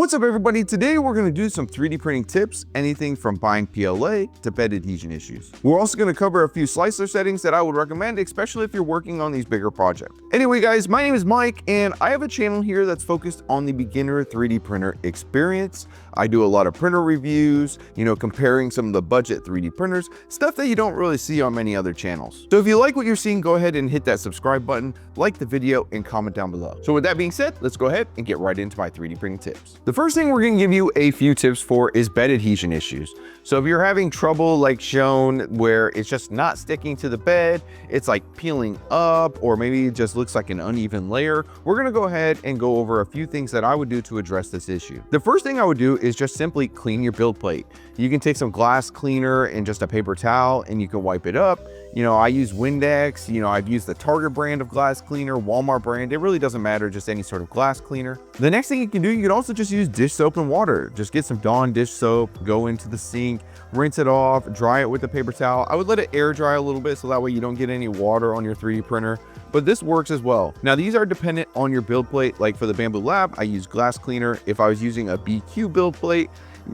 What's up everybody? Today we're going to do some 3D printing tips, anything from buying PLA to bed adhesion issues. We're also going to cover a few slicer settings that I would recommend, especially if you're working on these bigger projects. Anyway guys, my name is Mike and I have a channel here that's focused on the beginner 3D printer experience. I do a lot of printer reviews, comparing some of the budget 3D printers, stuff that you don't really see on many other channels. So if you like what you're seeing, go ahead and hit that subscribe button, like the video, and comment down below. So with that being said, let's go ahead and get right into my 3D printing tips. The first thing we're going to give you a few tips for is bed adhesion issues. So if you're having trouble like shown where it's just not sticking to the bed, it's like peeling up, or maybe it just looks like an uneven layer, we're going to go ahead and go over a few things that I would do to address this issue. The first thing I would do is just simply clean your build plate. You can take some glass cleaner and just a paper towel and you can wipe it up. I use Windex, I've used the Target brand of glass cleaner, Walmart brand, it really doesn't matter, just any sort of glass cleaner. The next thing you can do, you can also just use dish soap and water. Just get some Dawn dish soap, go into the sink, rinse it off, dry it with a paper towel. I would let it air dry a little bit so that way you don't get any water on your 3D printer, but this works as well. Now these are dependent on your build plate. Like for the Bambu Lab, I use glass cleaner. If I was using a BQ build plate,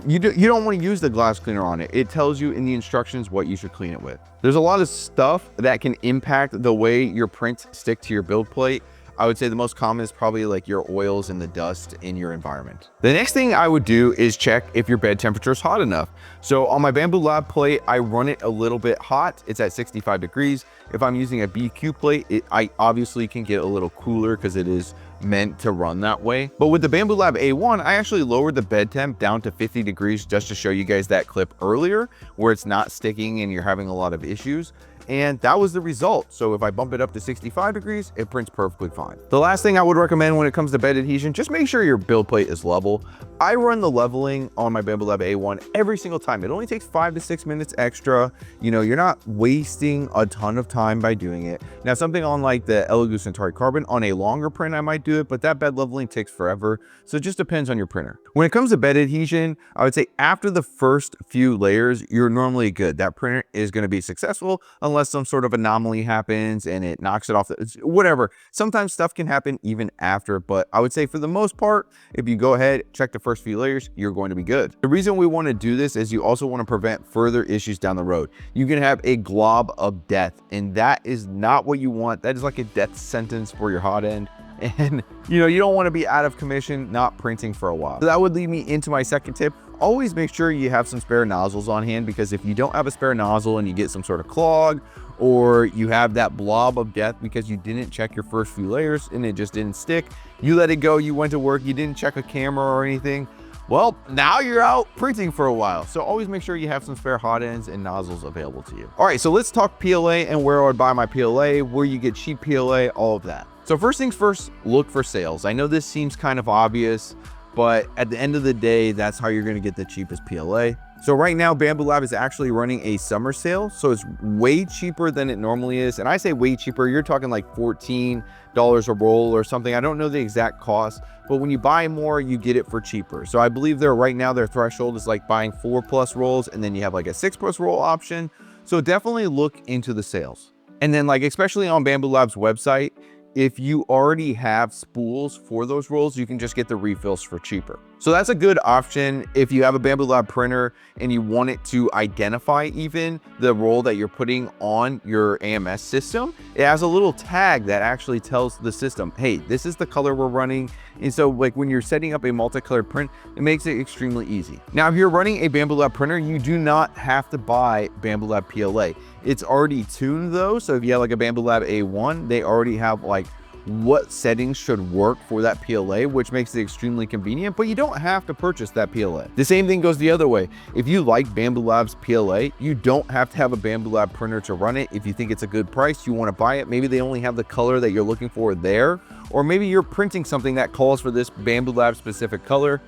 you don't want to use the glass cleaner on it. It tells you in the instructions what you should clean it with. There's a lot of stuff that can impact the way your prints stick to your build plate. I would say the most common is probably like your oils and the dust in your environment. The next thing I would do is check if your bed temperature is hot enough. So on my Bambu Lab plate, I run it a little bit hot. It's at 65 degrees. If I'm using a BQ plate, I obviously can get a little cooler because it is meant to run that way. But with the Bambu Lab A1, I actually lowered the bed temp down to 50 degrees just to show you guys that clip earlier where it's not sticking and you're having a lot of issues. And that was the result. So if I bump it up to 65 degrees, it prints perfectly fine. The last thing I would recommend when it comes to bed adhesion, just make sure your build plate is level. I run the leveling on my Bambu Lab A1 every single time. It only takes 5 to 6 minutes extra. You're not wasting a ton of time by doing it. Now something on like the Elegoo Centauri Carbon, on a longer print I might do it, but that bed leveling takes forever. So it just depends on your printer. When it comes to bed adhesion, I would say after the first few layers, you're normally good. That printer is going to be successful unless some sort of anomaly happens and it knocks it off, whatever. Sometimes stuff can happen even after, but I would say for the most part, if you go ahead, check the first few layers, you're going to be good. The reason we want to do this is you also want to prevent further issues down the road. You can have a glob of death, and that is not what you want. That is like a death sentence for your hot end. And you don't want to be out of commission, not printing for a while. So that would lead me into my second tip. Always make sure you have some spare nozzles on hand, because if you don't have a spare nozzle and you get some sort of clog, or you have that blob of death because you didn't check your first few layers and it just didn't stick, you let it go, you went to work, you didn't check a camera or anything, well, now you're out printing for a while. So always make sure you have some spare hot ends and nozzles available to you. All right, so let's talk PLA and where I would buy my PLA, where you get cheap PLA, all of that. So first things first, look for sales. I know this seems kind of obvious, but at the end of the day, that's how you're gonna get the cheapest PLA. So right now, Bambu Lab is actually running a summer sale. So it's way cheaper than it normally is. And I say way cheaper, you're talking like $14 a roll or something. I don't know the exact cost, but when you buy more, you get it for cheaper. So I believe right now their threshold is like buying 4+ rolls, and then you have like a 6+ roll option. So definitely look into the sales. And then like, especially on Bambu Lab's website, if you already have spools for those rolls, you can just get the refills for cheaper. So that's a good option if you have a Bambu Lab printer and you want it to identify even the roll that you're putting on your AMS system. It has a little tag that actually tells the system, hey, this is the color we're running. And so like when you're setting up a multicolored print, it makes it extremely easy. Now, if you're running a Bambu Lab printer, you do not have to buy Bambu Lab PLA. It's already tuned though. So if you have like a Bambu Lab A1, they already have like what settings should work for that PLA, which makes it extremely convenient, but you don't have to purchase that PLA. The same thing goes the other way. If you like Bambu Lab's PLA, you don't have to have a Bambu Lab printer to run it. If you think it's a good price, you want to buy it, maybe they only have the color that you're looking for there, or maybe you're printing something that calls for this Bambu Lab specific color.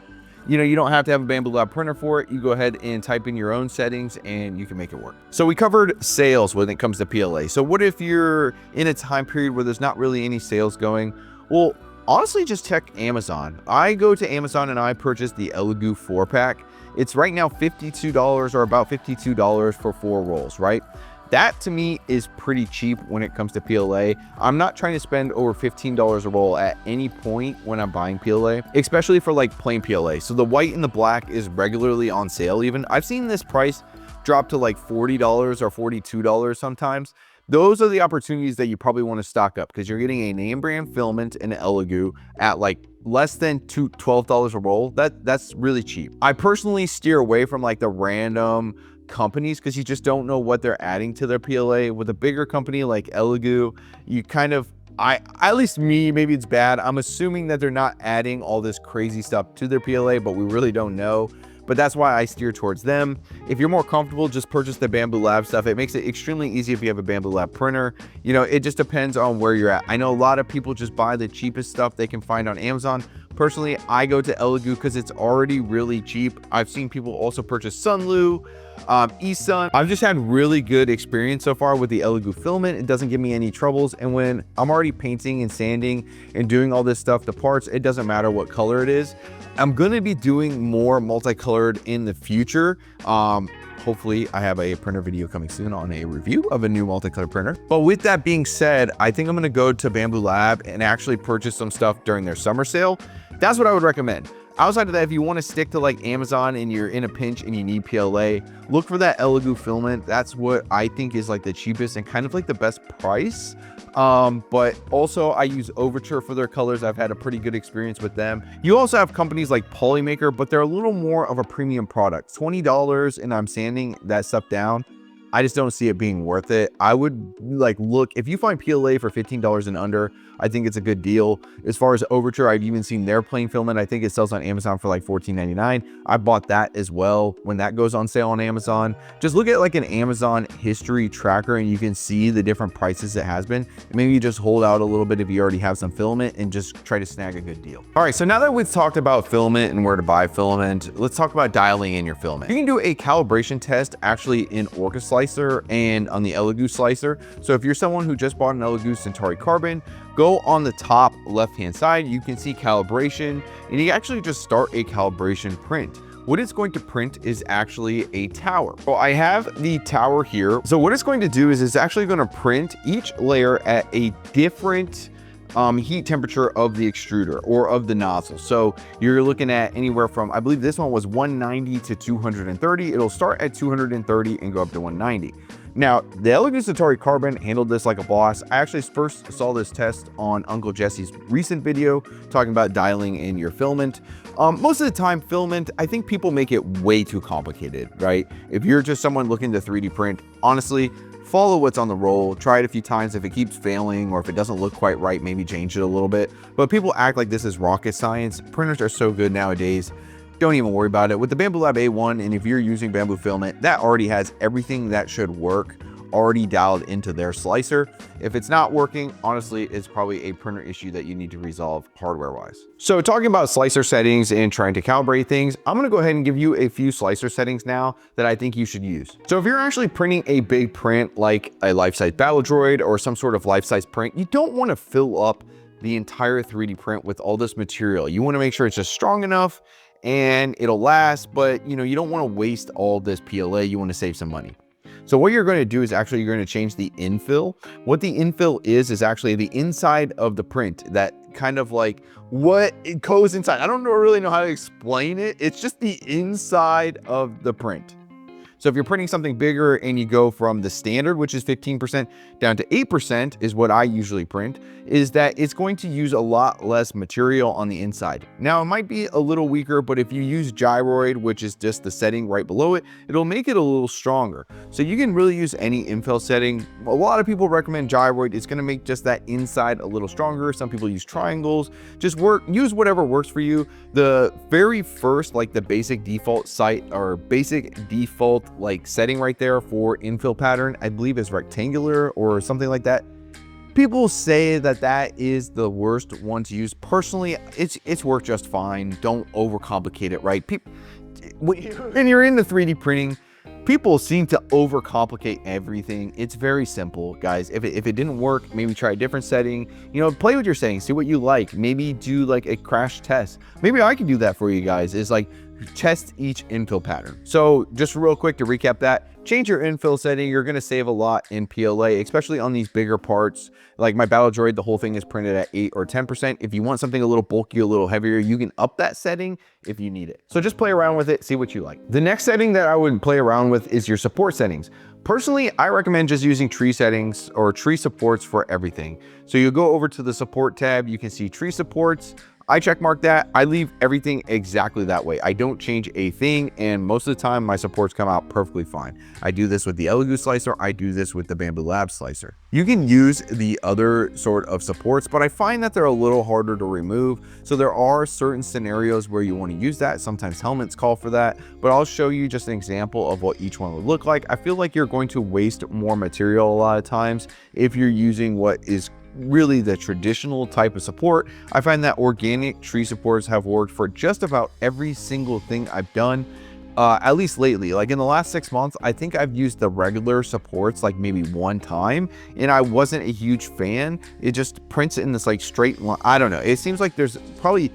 You don't have to have a Bambu Lab printer for it. You go ahead and type in your own settings and you can make it work. So we covered sales when it comes to PLA. So what if you're in a time period where there's not really any sales going? Well, honestly, just check Amazon. I go to Amazon and I purchase the Elegoo 4-pack. It's right now $52 or about $52 for 4 rolls, right? That to me is pretty cheap when it comes to PLA. I'm not trying to spend over $15 a roll at any point when I'm buying PLA, especially for like plain PLA. So the white and the black is regularly on sale even. I've seen this price drop to like $40 or $42 sometimes. Those are the opportunities that you probably want to stock up because you're getting a name brand filament and Elegoo at like less than $12 a roll. That's really cheap. I personally steer away from like the random companies because you just don't know what they're adding to their PLA. With a bigger company like Elegoo, you kind of, at least me, maybe it's bad, I'm assuming that they're not adding all this crazy stuff to their PLA, but we really don't know. But that's why I steer towards them. If you're more comfortable, just purchase the Bambu Lab stuff. It makes it extremely easy if you have a Bambu Lab printer. You know, it just depends on where you're at. I know a lot of people just buy the cheapest stuff they can find on Amazon. Personally, I go to Elegoo because it's already really cheap. I've seen people also purchase Sunlu, eSun. I've just had really good experience so far with the Elegoo filament. It doesn't give me any troubles. And when I'm already painting and sanding and doing all this stuff, the parts, it doesn't matter what color it is. I'm going to be doing more multicolored in the future. Hopefully I have a printer video coming soon on a review of a new multicolored printer. But with that being said, I think I'm going to go to Bambu Lab and actually purchase some stuff during their summer sale. That's what I would recommend. Outside of that, if you want to stick to like Amazon and you're in a pinch and you need PLA, look for that Elegoo filament. That's what I think is like the cheapest and kind of like the best price. But also I use Overture for their colors. I've had a pretty good experience with them. You also have companies like Polymaker, but they're a little more of a premium product. $20 and I'm sanding that stuff down. I just don't see it being worth it. I would like look, if you find PLA for $15 and under, I think it's a good deal. As far as Overture, I've even seen their plain filament. I think it sells on Amazon for like $14.99. I bought that as well when that goes on sale on Amazon. Just look at like an Amazon history tracker and you can see the different prices it has been. Maybe you just hold out a little bit if you already have some filament and just try to snag a good deal. All right, so now that we've talked about filament and where to buy filament, let's talk about dialing in your filament. You can do a calibration test actually in Orca Slicer and on the Elegoo Slicer. So if you're someone who just bought an Elegoo Centauri Carbon, go on the top left-hand side, you can see calibration, and you actually just start a calibration print. What it's going to print is actually a tower. So I have the tower here. So what it's going to do is it's actually going to print each layer at a different heat temperature of the extruder or of the nozzle. So you're looking at anywhere from, I believe this one was 190 to 230. It'll start at 230 and go up to 190. Now, the Elegoo Centauri Carbon handled this like a boss. I actually first saw this test on Uncle Jesse's recent video talking about dialing in your filament. Most of the time, filament, I think people make it way too complicated, right? If you're just someone looking to 3D print, honestly, follow what's on the roll, try it a few times. If it keeps failing or if it doesn't look quite right, maybe change it a little bit. But people act like this is rocket science. Printers are so good nowadays. Don't even worry about it. With the Bambu Lab A1, and if you're using Bambu filament, that already has everything that should work already dialed into their slicer. If it's not working, honestly, it's probably a printer issue that you need to resolve hardware-wise. So talking about slicer settings and trying to calibrate things, I'm gonna go ahead and give you a few slicer settings now that I think you should use. So if you're actually printing a big print like a life-size battle droid or some sort of life-size print, you don't wanna fill up the entire 3D print with all this material. You wanna make sure it's just strong enough and it'll last, but you know, you don't want to waste all this PLA. You want to save some money. So what you're going to do is actually you're going to change the infill. What the infill is actually the inside of the print, that kind of like what it goes inside. I don't really know how to explain it. It's just the inside of the print. So if you're printing something bigger and you go from the standard, which is 15% down to 8% is what I usually print, is that it's going to use a lot less material on the inside. Now it might be a little weaker, but if you use gyroid, which is just the setting right below it, it'll make it a little stronger. So you can really use any infill setting. A lot of people recommend gyroid. It's gonna make just that inside a little stronger. Some people use triangles. Just use whatever works for you. The very first, like the basic default site or basic default like setting right there for infill pattern, I believe is rectangular or something like that. People say that that is the worst one to use. Personally, it's worked just fine. Don't overcomplicate it, right? When you're into 3D printing, people seem to overcomplicate everything. It's very simple, guys. If it didn't work, maybe try a different setting. You know, play with your settings, see what you like. Maybe do like a crash test. Maybe I can do that for you guys. Is like test each infill pattern. So just real quick to recap that, change your infill setting. You're going to save a lot in PLA, especially on these bigger parts. Like my Battle Droid, the whole thing is printed at 8 or 10%. If you want something a little bulky, a little heavier, you can up that setting if you need it. So just play around with it, see what you like. The next setting that I would play around with is your support settings. Personally, I recommend just using tree settings or tree supports for everything. So you go over to the support tab, you can see tree supports. I check mark that. I leave everything exactly that way. I don't change a thing, and most of the time my supports come out perfectly fine. I do this with the Elegoo slicer. I do this with the Bamboo Lab slicer. You can use the other sort of supports, but I find that they're a little harder to remove. So there are certain scenarios where you want to use that. Sometimes helmets call for that, but I'll show you just an example of what each one would look like. I feel like you're going to waste more material a lot of times if you're using what is really the traditional type of support. I find that organic tree supports have worked for just about every single thing I've done, at least lately. Like in the last 6 months, I think I've used the regular supports like maybe one time, and I wasn't a huge fan. It just prints in this like straight line. I don't know. It seems like there's probably,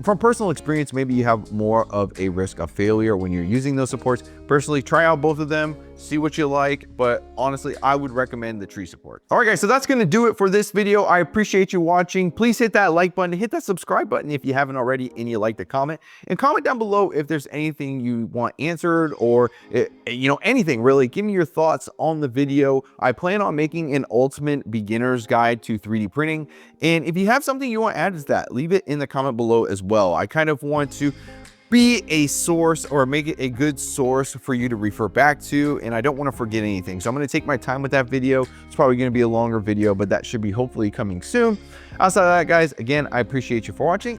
from personal experience, maybe you have more of a risk of failure when you're using those supports. Personally, try out both of them, see what you like, but honestly, I would recommend the tree support. All right, guys, so that's gonna do it for this video. I appreciate you watching. Please hit that like button, hit that subscribe button if you haven't already, and you like to comment, and comment down below if there's anything you want answered, or anything really. Give me your thoughts on the video. I plan on making an ultimate beginner's guide to 3D printing, and if you have something you want to add to that, leave it in the comment below as well. I kind of want to be a source, or make it a good source for you to refer back to, and I don't want to forget anything. So I'm going to take my time with that video. It's probably going to be a longer video, but that should be hopefully coming soon. Outside of that, guys, again, I appreciate you for watching.